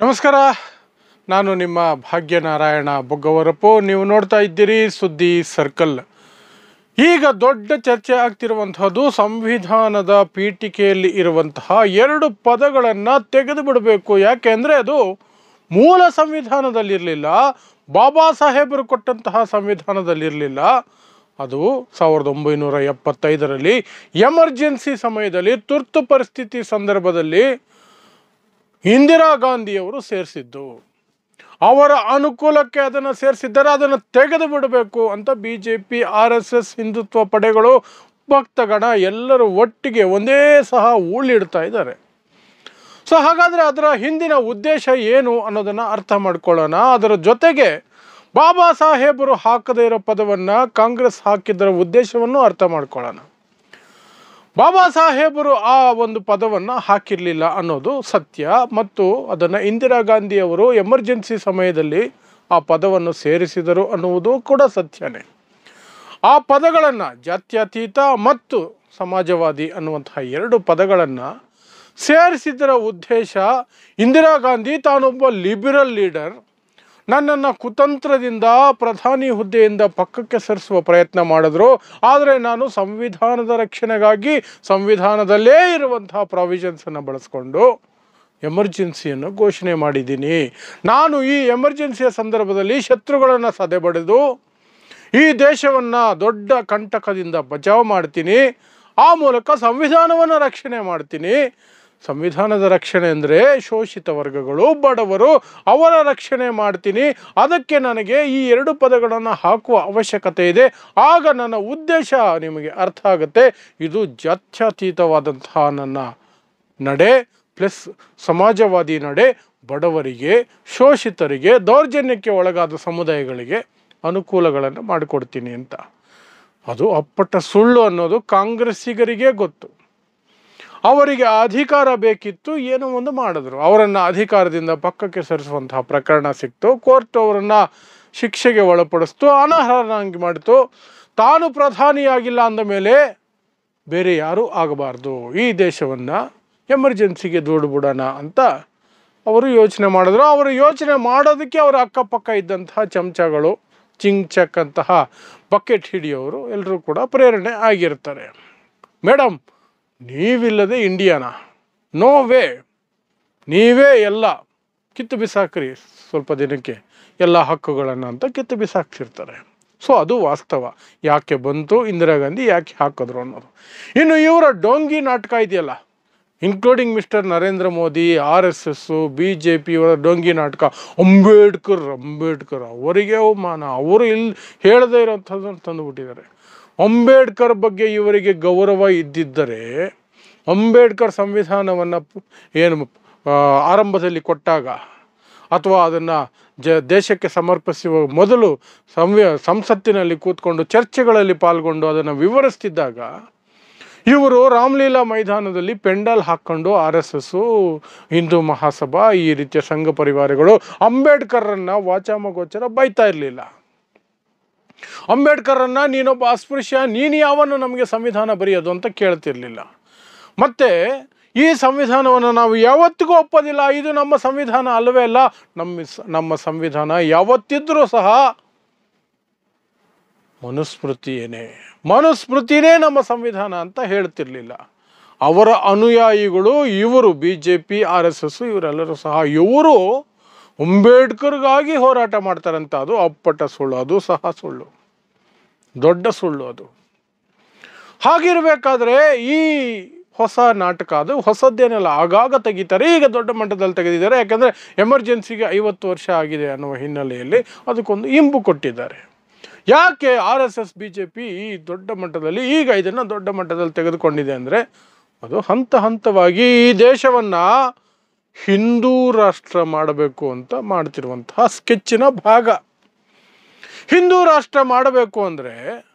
ನಮಸ್ಕಾರ. ನಾನು ನಿಮ್ಮ ಭಾಗ್ಯನಾರಾಯಣ ಬೊಗ್ಗವರಪು. ನೀವು ನೋಡ್ತಾ ಇದ್ದೀರಿ ಸುದ್ದಿ ಸರ್ಕಲ್. ಈಗ ದೊಡ್ಡ ಚರ್ಚೆ ಆಗ್ತಿರುವಂತಹದ್ದು ಸಂವಿಧಾನದ ಪೀಠಿಕೆಯಲ್ಲಿ ಇರುವಂತಹ ಎರಡು ಪದಗಳನ್ನು ತೆಗೆದು ಬಿಡಬೇಕು. ಯಾಕೆ ಅಂದರೆ ಅದು ಮೂಲ ಸಂವಿಧಾನದಲ್ಲಿರಲಿಲ್ಲ, ಬಾಬಾ ಸಾಹೇಬರು ಕೊಟ್ಟಂತಹ ಸಂವಿಧಾನದಲ್ಲಿರಲಿಲ್ಲ. ಅದು 1975ರಲ್ಲಿ ಎಮರ್ಜೆನ್ಸಿ ಸಮಯದಲ್ಲಿ, ತುರ್ತು ಪರಿಸ್ಥಿತಿ ಸಂದರ್ಭದಲ್ಲಿ ಇಂದಿರಾ ಗಾಂಧಿಯವರು ಸೇರಿಸಿದ್ದು. ಅವರ ಅನುಕೂಲಕ್ಕೆ ಅದನ್ನು ಸೇರಿಸಿದ್ದಾರೆ. ಅದನ್ನು ತೆಗೆದು ಬಿಡಬೇಕು ಅಂತ BJP, RSS, ಹಿಂದುತ್ವ ಪಡೆಗಳು, ಭಕ್ತಗಣ ಎಲ್ಲರೂ ಒಟ್ಟಿಗೆ ಒಂದೇ ಸಹ ಉಳಿಡ್ತಾ ಇದ್ದಾರೆ. ಸೊ ಹಾಗಾದರೆ ಅದರ ಹಿಂದಿನ ಉದ್ದೇಶ ಏನು ಅನ್ನೋದನ್ನು ಅರ್ಥ ಮಾಡ್ಕೊಳ್ಳೋಣ. ಅದರ ಜೊತೆಗೆ ಬಾಬಾ ಸಾಹೇಬರು ಹಾಕದೇ ಇರೋ ಪದವನ್ನು ಕಾಂಗ್ರೆಸ್ ಹಾಕಿದ್ದರ ಉದ್ದೇಶವನ್ನು ಅರ್ಥ ಮಾಡ್ಕೊಳ್ಳೋಣ. ಬಾಬಾ ಸಾಹೇಬರು ಆ ಒಂದು ಪದವನ್ನು ಹಾಕಿರಲಿಲ್ಲ ಅನ್ನೋದು ಸತ್ಯ, ಮತ್ತು ಅದನ್ನು ಇಂದಿರಾ ಗಾಂಧಿಯವರು ಎಮರ್ಜೆನ್ಸಿ ಸಮಯದಲ್ಲಿ ಆ ಪದವನ್ನು ಸೇರಿಸಿದರು ಅನ್ನುವುದು ಕೂಡ ಸತ್ಯನೇ. ಆ ಪದಗಳನ್ನು ಜಾತ್ಯತೀತ ಮತ್ತು ಸಮಾಜವಾದಿ ಅನ್ನುವಂತಹ ಎರಡು ಪದಗಳನ್ನು ಸೇರಿಸಿದ್ದರ ಉದ್ದೇಶ, ಇಂದಿರಾ ಗಾಂಧಿ ತಾನೊಬ್ಬ ಲಿಬರಲ್ ಲೀಡರ್, ನನ್ನನ್ನು ಕುತಂತ್ರದಿಂದ ಪ್ರಧಾನಿ ಹುದ್ದೆಯಿಂದ ಪಕ್ಕಕ್ಕೆ ಸರಿಸುವ ಪ್ರಯತ್ನ ಮಾಡಿದ್ರು. ಆದರೆ ನಾನು ಸಂವಿಧಾನದ ರಕ್ಷಣೆಗಾಗಿ ಸಂವಿಧಾನದಲ್ಲೇ ಇರುವಂತಹ ಪ್ರಾವಿಷನ್ಸನ್ನು ಬಳಸ್ಕೊಂಡು ಎಮರ್ಜೆನ್ಸಿಯನ್ನು ಘೋಷಣೆ ಮಾಡಿದ್ದೀನಿ. ನಾನು ಈ ಎಮರ್ಜೆನ್ಸಿಯ ಸಂದರ್ಭದಲ್ಲಿ ಶತ್ರುಗಳನ್ನು ಸದೆಬಡಿದು ಈ ದೇಶವನ್ನು ದೊಡ್ಡ ಕಂಟಕದಿಂದ ಬಚಾವ್ ಮಾಡ್ತೀನಿ. ಆ ಮೂಲಕ ಸಂವಿಧಾನವನ್ನು ರಕ್ಷಣೆ ಮಾಡ್ತೀನಿ. ಸಂವಿಧಾನದ ರಕ್ಷಣೆ ಅಂದರೆ ಶೋಷಿತ ವರ್ಗಗಳು, ಬಡವರು, ಅವರ ರಕ್ಷಣೆ ಮಾಡ್ತೀನಿ. ಅದಕ್ಕೆ ನನಗೆ ಈ ಎರಡು ಪದಗಳನ್ನು ಹಾಕುವ ಅವಶ್ಯಕತೆ ಇದೆ. ಆಗ ನನ್ನ ಉದ್ದೇಶ ನಿಮಗೆ ಅರ್ಥ ಆಗುತ್ತೆ. ಇದು ಜಾತ್ಯತೀತವಾದಂತಹ ನನ್ನ ನಡೆ ಪ್ಲಸ್ ಸಮಾಜವಾದಿ ನಡೆ, ಬಡವರಿಗೆ, ಶೋಷಿತರಿಗೆ, ದೌರ್ಜನ್ಯಕ್ಕೆ ಒಳಗಾದ ಸಮುದಾಯಗಳಿಗೆ ಅನುಕೂಲಗಳನ್ನು ಮಾಡಿಕೊಡ್ತೀನಿ ಅಂತ. ಅದು ಅಪ್ಪಟ ಸುಳ್ಳು ಅನ್ನೋದು ಕಾಂಗ್ರೆಸ್ಸಿಗರಿಗೆ ಗೊತ್ತು. ಅವರಿಗೆ ಅಧಿಕಾರ ಬೇಕಿತ್ತು, ಏನೋ ಒಂದು ಮಾಡಿದ್ರು. ಅವರನ್ನು ಅಧಿಕಾರದಿಂದ ಪಕ್ಕಕ್ಕೆ ಸರಿಸುವಂತಹ ಪ್ರಕರಣ ಸಿಕ್ತು. ಕೋರ್ಟ್ ಅವರನ್ನು ಶಿಕ್ಷೆಗೆ ಒಳಪಡಿಸ್ತು, ಅನರ್ಹನಾಗಿ ಮಾಡಿತು. ತಾನು ಪ್ರಧಾನಿಯಾಗಿಲ್ಲ ಅಂದ ಮೇಲೆ ಬೇರೆ ಯಾರೂ ಆಗಬಾರ್ದು, ಈ ದೇಶವನ್ನು ಎಮರ್ಜೆನ್ಸಿಗೆ ದೂಡ್ಬಿಡೋಣ ಅಂತ ಅವರು ಯೋಚನೆ ಮಾಡಿದ್ರು. ಅವರು ಯೋಚನೆ ಮಾಡೋದಕ್ಕೆ ಅವರ ಅಕ್ಕಪಕ್ಕ ಇದ್ದಂತಹ ಚಮಚಗಳು, ಚಿಂಗ್ಚಕ್ ಅಂತಹ ಬಕೆಟ್ ಹಿಡಿಯೋರು ಎಲ್ಲರೂ ಕೂಡ ಪ್ರೇರಣೆ ಆಗಿರ್ತಾರೆ. ಮೇಡಮ್, ನೀವಿಲ್ಲದೆ ಇಂಡಿಯಾನ, ನೋ ವೇ, ನೀವೇ ಎಲ್ಲ ಕಿತ್ತು ಬಿಸಾಕ್ರಿ ಸ್ವಲ್ಪ ದಿನಕ್ಕೆ ಎಲ್ಲ ಹಕ್ಕುಗಳನ್ನು ಅಂತ ಕಿತ್ತು ಬಿಸಾಕ್ತಿರ್ತಾರೆ. ಸೊ ಅದು ವಾಸ್ತವ. ಯಾಕೆ ಬಂತು ಇಂದಿರಾ ಗಾಂಧಿ, ಯಾಕೆ ಹಾಕಿದ್ರು ಅನ್ನೋದು. ಇನ್ನು ಇವರ ಡೋಂಗಿ ನಾಟಕ ಇದೆಯಲ್ಲ, including mister Narendra Modi, RSS, BJP ಇವರ ಡೋಂಗಿ ನಾಟಕ, ಅಂಬೇಡ್ಕರ್ ಅವರಿಗೆ ಅವಮಾನ, ಅವರು ಇಲ್ಲಿ ಹೇಳದೇ ಇರೋಂಥದ್ದನ್ನು ತಂದುಬಿಟ್ಟಿದ್ದಾರೆ. ಅಂಬೇಡ್ಕರ್ ಬಗ್ಗೆ ಇವರಿಗೆ ಗೌರವ ಇದ್ದಿದ್ದರೆ, ಅಂಬೇಡ್ಕರ್ ಸಂವಿಧಾನವನ್ನು ಏನು ಆರಂಭದಲ್ಲಿ ಕೊಟ್ಟಾಗ ಅಥವಾ ಅದನ್ನು ದೇಶಕ್ಕೆ ಸಮರ್ಪಿಸುವ ಮೊದಲು ಸಂಸತ್ತಿನಲ್ಲಿ ಕೂತ್ಕೊಂಡು ಚರ್ಚೆಗಳಲ್ಲಿ ಪಾಲ್ಗೊಂಡು ಅದನ್ನು ವಿವರಿಸ್ತಿದ್ದಾಗ ಇವರು ರಾಮಲೀಲಾ ಮೈದಾನದಲ್ಲಿ ಪೆಂಡಾಲ್ ಹಾಕ್ಕೊಂಡು RSS, ಹಿಂದೂ ಮಹಾಸಭಾ, ಈ ರೀತಿಯ ಸಂಘ ಪರಿವಾರಗಳು ಅಂಬೇಡ್ಕರನ್ನು ವಾಚಾಮಗೋಚರ ಬೈತಾ ಇರಲಿಲ್ಲ. ಅಂಬೇಡ್ಕರನ್ನು ನೀನೊಬ್ಬ ಅಸ್ಪೃಶ್ಯ, ನೀನು ಯಾವನ್ನು ನಮಗೆ ಸಂವಿಧಾನ ಬರೆಯೋದು ಅಂತ ಕೇಳ್ತಿರ್ಲಿಲ್ಲ. ಮತ್ತು ಈ ಸಂವಿಧಾನವನ್ನು ನಾವು ಯಾವತ್ತಿಗೂ ಒಪ್ಪೋದಿಲ್ಲ, ಇದು ನಮ್ಮ ಸಂವಿಧಾನ ಅಲ್ಲವೇ ಅಲ್ಲ, ನಮ್ಮ ಸಂವಿಧಾನ ಯಾವತ್ತಿದ್ರೂ ಸಹ ಮನುಸ್ಮೃತಿನೇ ನಮ್ಮ ಸಂವಿಧಾನ ಅಂತ ಹೇಳ್ತಿರ್ಲಿಲ್ಲ. ಅವರ ಅನುಯಾಯಿಗಳು ಇವರು BJP, RSS ಇವರೆಲ್ಲರೂ ಸಹ ಇವರು ಅಂಬೇಡ್ಕರ್ಗಾಗಿ ಹೋರಾಟ ಮಾಡ್ತಾರಂತ. ಅದು ಅಪ್ಪಟ ಸುಳ್ಳು, ಅದು ಸಹ ಸುಳ್ಳು, ದೊಡ್ಡ ಸುಳ್ಳು ಅದು. ಹಾಗಿರಬೇಕಾದ್ರೆ ಈ ಹೊಸ ನಾಟಕ, ಅದು ಹೊಸದ್ದೇನೆಲ್ಲ, ಆಗಾಗ ತೆಗಿತಾರೆ. ಈಗ ದೊಡ್ಡ ಮಟ್ಟದಲ್ಲಿ ತೆಗೆದಿದ್ದಾರೆ. ಯಾಕಂದರೆ ಎಮರ್ಜೆನ್ಸಿಗೆ 50 ವರ್ಷ ಆಗಿದೆ ಅನ್ನುವ ಹಿನ್ನೆಲೆಯಲ್ಲಿ ಅದಕ್ಕೊಂದು ಇಂಬು ಕೊಟ್ಟಿದ್ದಾರೆ. ಯಾಕೆ RSS, BJP ಈ ದೊಡ್ಡ ಮಟ್ಟದಲ್ಲಿ ಈಗ ಇದನ್ನು ದೊಡ್ಡ ಮಟ್ಟದಲ್ಲಿ ತೆಗೆದುಕೊಂಡಿದೆ ಅಂದರೆ, ಅದು ಹಂತ ಹಂತವಾಗಿ ಈ ದೇಶವನ್ನು ಹಿಂದೂ ರಾಷ್ಟ್ರ ಮಾಡಬೇಕು ಅಂತ ಮಾಡ್ತಿರುವಂತಹ ಸ್ಕೆಚ್ಚಿನ ಭಾಗ. ಹಿಂದೂ ರಾಷ್ಟ್ರ ಮಾಡಬೇಕು ಅಂದರೆ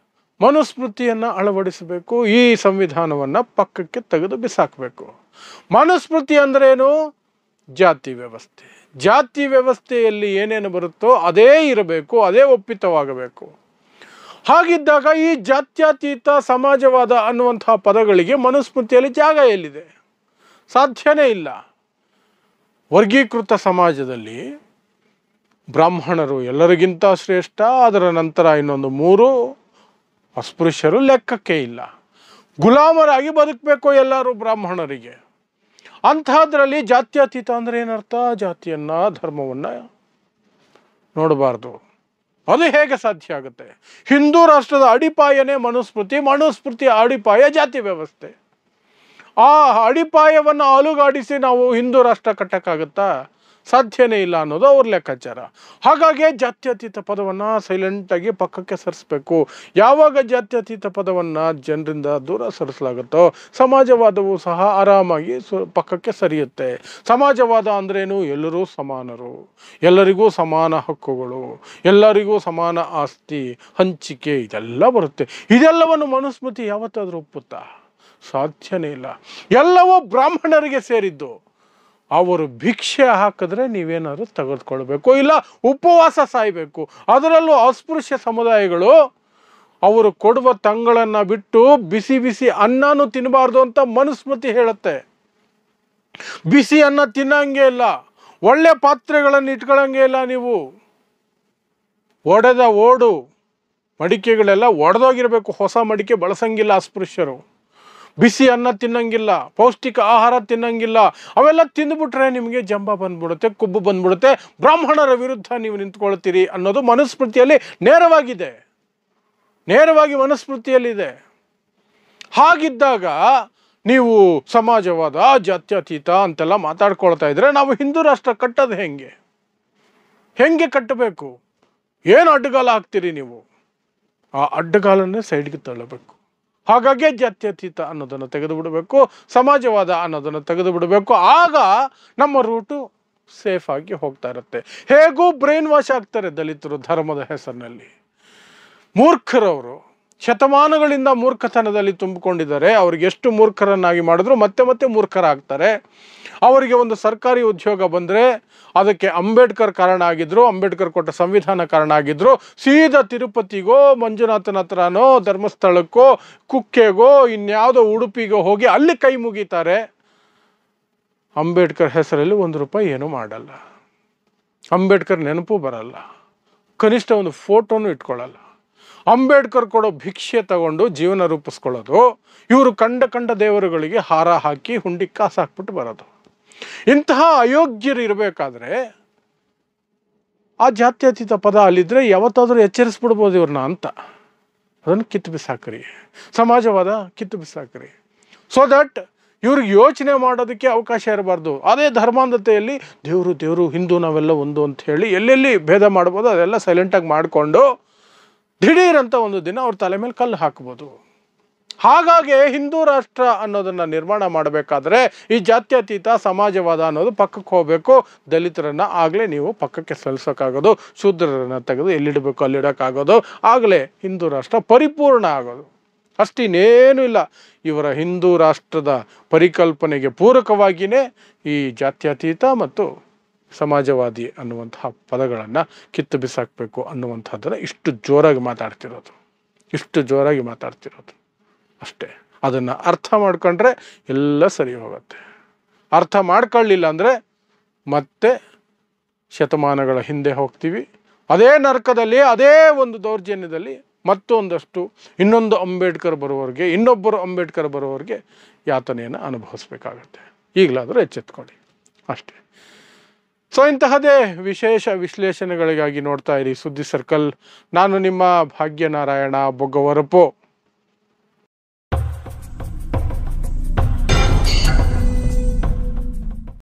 ಮನುಸ್ಮೃತಿಯನ್ನು ಅಳವಡಿಸಬೇಕು, ಈ ಸಂವಿಧಾನವನ್ನು ಪಕ್ಕಕ್ಕೆ ತೆಗೆದು ಬಿಸಾಕಬೇಕು. ಮನುಸ್ಮೃತಿ ಅಂದ್ರೇನು? ಜಾತಿ ವ್ಯವಸ್ಥೆ. ಜಾತಿ ವ್ಯವಸ್ಥೆಯಲ್ಲಿ ಏನೇನು ಬರುತ್ತೋ ಅದೇ ಇರಬೇಕು, ಅದೇ ಒಪ್ಪಿತವಾಗಬೇಕು. ಹಾಗಿದ್ದಾಗ ಈ ಜಾತ್ಯತೀತ ಸಮಾಜವಾದ ಅನ್ನುವಂತಹ ಪದಗಳಿಗೆ ಮನುಸ್ಮೃತಿಯಲ್ಲಿ ಜಾಗ ಎಲ್ಲಿದೆ? ಸಾಧ್ಯನೇ ಇಲ್ಲ. ವರ್ಗೀಕೃತ ಸಮಾಜದಲ್ಲಿ ಬ್ರಾಹ್ಮಣರು ಎಲ್ಲರಿಗಿಂತ ಶ್ರೇಷ್ಠ, ಅದರ ನಂತರ ಇನ್ನೊಂದು 3 ಅಸ್ಪೃಶ್ಯರು ಲೆಕ್ಕಕ್ಕೆ ಇಲ್ಲ. ಗುಲಾಮರಾಗಿ ಬದುಕಬೇಕು ಎಲ್ಲರೂ ಬ್ರಾಹ್ಮಣರಿಗೆ. ಅಂಥದ್ರಲ್ಲಿ ಜಾತ್ಯತೀತ ಅಂದರೆ ಏನರ್ಥ? ಜಾತಿಯನ್ನು ಧರ್ಮವನ್ನು ನೋಡಬಾರ್ದು. ಅದು ಹೇಗೆ ಸಾಧ್ಯ ಆಗುತ್ತೆ? ಹಿಂದೂ ರಾಷ್ಟ್ರದ ಅಡಿಪಾಯನೇ ಮನುಸ್ಮೃತಿ, ಮನುಸ್ಮೃತಿಯ ಅಡಿಪಾಯ ಜಾತಿ ವ್ಯವಸ್ಥೆ. ಆ ಅಡಿಪಾಯವನ್ನು ಅಲುಗಾಡಿಸಿ ನಾವು ಹಿಂದೂ ರಾಷ್ಟ್ರ ಕಟ್ಟಕ್ಕಾಗತ್ತಾ? ಸಾಧ್ಯನೇ ಇಲ್ಲ ಅನ್ನೋದು ಅವ್ರ ಲೆಕ್ಕಾಚಾರ. ಹಾಗಾಗಿ ಜಾತ್ಯತೀತ ಪದವನ್ನು ಸೈಲೆಂಟಾಗಿ ಪಕ್ಕಕ್ಕೆ ಸರಿಸಬೇಕು. ಯಾವಾಗ ಜಾತ್ಯತೀತ ಪದವನ್ನು ಜನರಿಂದ ದೂರ ಸರಿಸಲಾಗುತ್ತೋ ಸಮಾಜವಾದವು ಸಹ ಆರಾಮಾಗಿ ಪಕ್ಕಕ್ಕೆ ಸರಿಯುತ್ತೆ. ಸಮಾಜವಾದ ಅಂದ್ರೇನು? ಎಲ್ಲರೂ ಸಮಾನರು, ಎಲ್ಲರಿಗೂ ಸಮಾನ ಹಕ್ಕುಗಳು, ಎಲ್ಲರಿಗೂ ಸಮಾನ ಆಸ್ತಿ ಹಂಚಿಕೆ, ಇದೆಲ್ಲ ಬರುತ್ತೆ. ಇದೆಲ್ಲವನ್ನು ಮನುಸ್ಮೃತಿ ಯಾವತ್ತಾದರೂ ಒಪ್ಪುತ್ತಾ? ಸಾಧ್ಯನೇ ಇಲ್ಲ. ಎಲ್ಲವೂ ಬ್ರಾಹ್ಮಣರಿಗೆ ಸೇರಿದ್ದು. ಅವರು ಭಿಕ್ಷೆ ಹಾಕಿದ್ರೆ ನೀವೇನಾದ್ರು ತೆಗೆದುಕೊಳ್ಬೇಕು, ಇಲ್ಲ ಉಪವಾಸ ಸಾಯಬೇಕು. ಅದರಲ್ಲೂ ಅಸ್ಪೃಶ್ಯ ಸಮುದಾಯಗಳು ಅವರು ಕೊಡುವ ತಂಗಳನ್ನು ಬಿಟ್ಟು ಬಿಸಿ ಬಿಸಿ ಅನ್ನನೂ ತಿನ್ನಬಾರ್ದು ಅಂತ ಮನುಸ್ಮೃತಿ ಹೇಳುತ್ತೆ. ಬಿಸಿ ಅನ್ನ ತಿನ್ನಂಗೆ ಇಲ್ಲ, ಒಳ್ಳೆ ಪಾತ್ರೆಗಳನ್ನು ಇಟ್ಕೊಳ್ಳಂಗೆ ಇಲ್ಲ. ನೀವು ಒಡೆದ ಓಡು ಮಡಿಕೆಗಳೆಲ್ಲ ಒಡೆದೋಗಿರಬೇಕು, ಹೊಸ ಮಡಿಕೆ ಬಳಸಂಗಿಲ್ಲ ಅಸ್ಪೃಶ್ಯರು. ಬಿಸಿ ಅನ್ನ ತಿನ್ನಂಗಿಲ್ಲ, ಪೌಷ್ಟಿಕ ಆಹಾರ ತಿನ್ನಂಗಿಲ್ಲ. ಅವೆಲ್ಲ ತಿಂದುಬಿಟ್ರೆ ನಿಮಗೆ ಜಂಬ ಬಂದ್ಬಿಡುತ್ತೆ, ಕೊಬ್ಬು ಬಂದ್ಬಿಡುತ್ತೆ, ಬ್ರಾಹ್ಮಣರ ವಿರುದ್ಧ ನೀವು ನಿಂತ್ಕೊಳ್ತೀರಿ ಅನ್ನೋದು ಮನುಸ್ಮೃತಿಯಲ್ಲಿ ನೇರವಾಗಿ ಮನುಸ್ಮೃತಿಯಲ್ಲಿದೆ. ಹಾಗಿದ್ದಾಗ ನೀವು ಸಮಾಜವಾದ, ಜಾತ್ಯತೀತ ಅಂತೆಲ್ಲ ಮಾತಾಡ್ಕೊಳ್ತಾ ಇದ್ರೆ ನಾವು ಹಿಂದೂ ರಾಷ್ಟ್ರ ಕಟ್ಟೋದು ಹೆಂಗೆ ಕಟ್ಟಬೇಕು? ಏನು ಅಡ್ಡಗಾಲ ಹಾಕ್ತೀರಿ ನೀವು? ಆ ಅಡ್ಡಗಾಲನ್ನೇ ಸೈಡ್ಗೆ ತಳ್ಳಬೇಕು. ಹಾಗಾಗಿ ಜಾತ್ಯತೀತ ಅನ್ನೋದನ್ನು ತೆಗೆದು ಬಿಡಬೇಕು, ಸಮಾಜವಾದ ಅನ್ನೋದನ್ನು ತೆಗೆದು ಬಿಡಬೇಕು. ಆಗ ನಮ್ಮ ರೂಟು ಸೇಫ್ ಆಗಿ ಹೋಗ್ತಾ ಇರುತ್ತೆ. ಹೇಗೂ ಬ್ರೈನ್ ವಾಶ್ ಆಗ್ತಾರೆ ದಲಿತರು ಧರ್ಮದ ಹೆಸರಿನಲ್ಲಿ. ಮೂರ್ಖರವರು ಶತಮಾನಗಳಿಂದ ಮೂರ್ಖತನದಲ್ಲಿ ತುಂಬಿಕೊಂಡಿದ್ದಾರೆ. ಅವ್ರಿಗೆ ಎಷ್ಟು ಮೂರ್ಖರನ್ನಾಗಿ ಮಾಡಿದ್ರು ಮತ್ತೆ ಮತ್ತೆ ಮೂರ್ಖರಾಗ್ತಾರೆ. ಅವರಿಗೆ ಒಂದು ಸರ್ಕಾರಿ ಉದ್ಯೋಗ ಬಂದರೆ ಅದಕ್ಕೆ ಅಂಬೇಡ್ಕರ್ ಕಾರಣ ಆಗಿದ್ರು, ಅಂಬೇಡ್ಕರ್ ಕೊಟ್ಟ ಸಂವಿಧಾನ ಕಾರಣ ಆಗಿದ್ರು. ಸೀದಾ ತಿರುಪತಿಗೋ, ಮಂಜುನಾಥನ ಹತ್ರನೋ, ಧರ್ಮಸ್ಥಳಕ್ಕೋ, ಕುಕ್ಕೆಗೋ, ಇನ್ಯಾವುದೋ ಉಡುಪಿಗೋ ಹೋಗಿ ಅಲ್ಲಿ ಕೈ ಮುಗಿತಾರೆ. ಅಂಬೇಡ್ಕರ್ ಹೆಸರಲ್ಲಿ ₹1 ಏನೂ ಮಾಡಲ್ಲ, ಅಂಬೇಡ್ಕರ್ ನೆನಪು ಬರಲ್ಲ, ಕನಿಷ್ಠ ಒಂದು ಫೋಟೋನು ಇಟ್ಕೊಳ್ಳಲ್ಲ. ಅಂಬೇಡ್ಕರ್ ಕೊಡೋ ಭಿಕ್ಷೆ ತಗೊಂಡು ಜೀವನ ರೂಪಿಸ್ಕೊಳ್ಳೋದು, ಇವರು ಕಂಡ ದೇವರುಗಳಿಗೆ ಹಾರ ಹಾಕಿ ಹುಂಡಿ ಕಾಸು ಹಾಕ್ಬಿಟ್ಟು ಬರೋದು. ಇಂತಹ ಅಯೋಗ್ಯರು ಇರಬೇಕಾದ್ರೆ ಆ ಜಾತ್ಯತೀತ ಪದ ಅಲ್ಲಿದ್ರೆ ಯಾವತ್ತಾದರೂ ಎಚ್ಚರಿಸ್ಬಿಡ್ಬೋದು ಇವ್ರನ್ನ ಅಂತ. ಅದನ್ನು ಕಿತ್ತು ಬಿಸಾಕ್ರಿ, ಸಮಾಜವಾದ ಕಿತ್ತು ಬಿಸಾಕ್ರಿ. ಸೊ ದಟ್ ಇವ್ರಿಗೆ ಯೋಚನೆ ಮಾಡೋದಕ್ಕೆ ಅವಕಾಶ ಇರಬಾರ್ದು. ಅದೇ ಧರ್ಮಾಂಧತೆಯಲ್ಲಿ ದೇವರು ಹಿಂದೂ ನಾವೆಲ್ಲ ಒಂದು ಅಂತ ಹೇಳಿ ಎಲ್ಲೆಲ್ಲಿ ಭೇದ ಮಾಡ್ಬೋದು ಅದೆಲ್ಲ ಸೈಲೆಂಟಾಗಿ ಮಾಡಿಕೊಂಡು ದಿಢೀರಂತ ಒಂದು ದಿನ ಅವ್ರ ತಲೆ ಮೇಲೆ ಕಲ್ಲು ಹಾಕ್ಬೋದು. ಹಾಗಾಗಿ ಹಿಂದೂ ರಾಷ್ಟ್ರ ಅನ್ನೋದನ್ನು ನಿರ್ಮಾಣ ಮಾಡಬೇಕಾದ್ರೆ ಈ ಜಾತ್ಯತೀತ ಸಮಾಜವಾದ ಅನ್ನೋದು ಪಕ್ಕಕ್ಕೆ ಹೋಗಬೇಕು. ದಲಿತರನ್ನು ಆಗಲೇ ನೀವು ಪಕ್ಕಕ್ಕೆ ಸಲ್ಲಿಸೋಕ್ಕಾಗೋದು, ಶೂದ್ರರನ್ನು ತೆಗೆದು ಎಲ್ಲಿಡಬೇಕು ಅಲ್ಲಿಡೋಕ್ಕಾಗೋದು. ಆಗಲೇ ಹಿಂದೂ ರಾಷ್ಟ್ರ ಪರಿಪೂರ್ಣ ಆಗೋದು. ಅಷ್ಟಿನ್ನೇನೂ ಇಲ್ಲ. ಇವರ ಹಿಂದೂ ರಾಷ್ಟ್ರದ ಪರಿಕಲ್ಪನೆಗೆ ಪೂರಕವಾಗಿಯೇ ಈ ಜಾತ್ಯತೀತ ಮತ್ತು ಸಮಾಜವಾದಿ ಅನ್ನುವಂತಹ ಪದಗಳನ್ನು ಕಿತ್ತು ಬಿಸಾಕಬೇಕು ಅನ್ನುವಂಥದ್ದನ್ನು ಇಷ್ಟು ಜೋರಾಗಿ ಮಾತಾಡ್ತಿರೋದು ಅಷ್ಟೇ. ಅದನ್ನು ಅರ್ಥ ಮಾಡ್ಕೊಂಡ್ರೆ ಎಲ್ಲ ಸರಿ ಹೋಗುತ್ತೆ. ಅರ್ಥ ಮಾಡ್ಕೊಳ್ಳಿಲ್ಲ ಅಂದರೆ ಮತ್ತೆ ಶತಮಾನಗಳ ಹಿಂದೆ ಹೋಗ್ತೀವಿ. ಅದೇ ನರಕದಲ್ಲಿ, ಅದೇ ಒಂದು ದೌರ್ಜನ್ಯದಲ್ಲಿ ಮತ್ತೊಂದಷ್ಟು ಇನ್ನೊಂದು ಅಂಬೇಡ್ಕರ್ ಬರುವವರೆಗೆ, ಇನ್ನೊಬ್ಬರು ಅಂಬೇಡ್ಕರ್ ಬರುವವರೆಗೆ ಯಾತನೆಯನ್ನು ಅನುಭವಿಸ್ಬೇಕಾಗತ್ತೆ. ಈಗಲಾದರೂ ಎಚ್ಚೆತ್ಕೊಳ್ಳಿ ಅಷ್ಟೇ. ಸೊ ಇಂತಹದೇ ವಿಶೇಷ ವಿಶ್ಲೇಷಣೆಗಳಿಗಾಗಿ ನೋಡ್ತಾ ಇರಿ ಸುದ್ದಿ ಸರ್ಕಲ್. ನಾನು ನಿಮ್ಮ ಭಾಗ್ಯನಾರಾಯಣ ಬೊಗ್ಗವರಪು.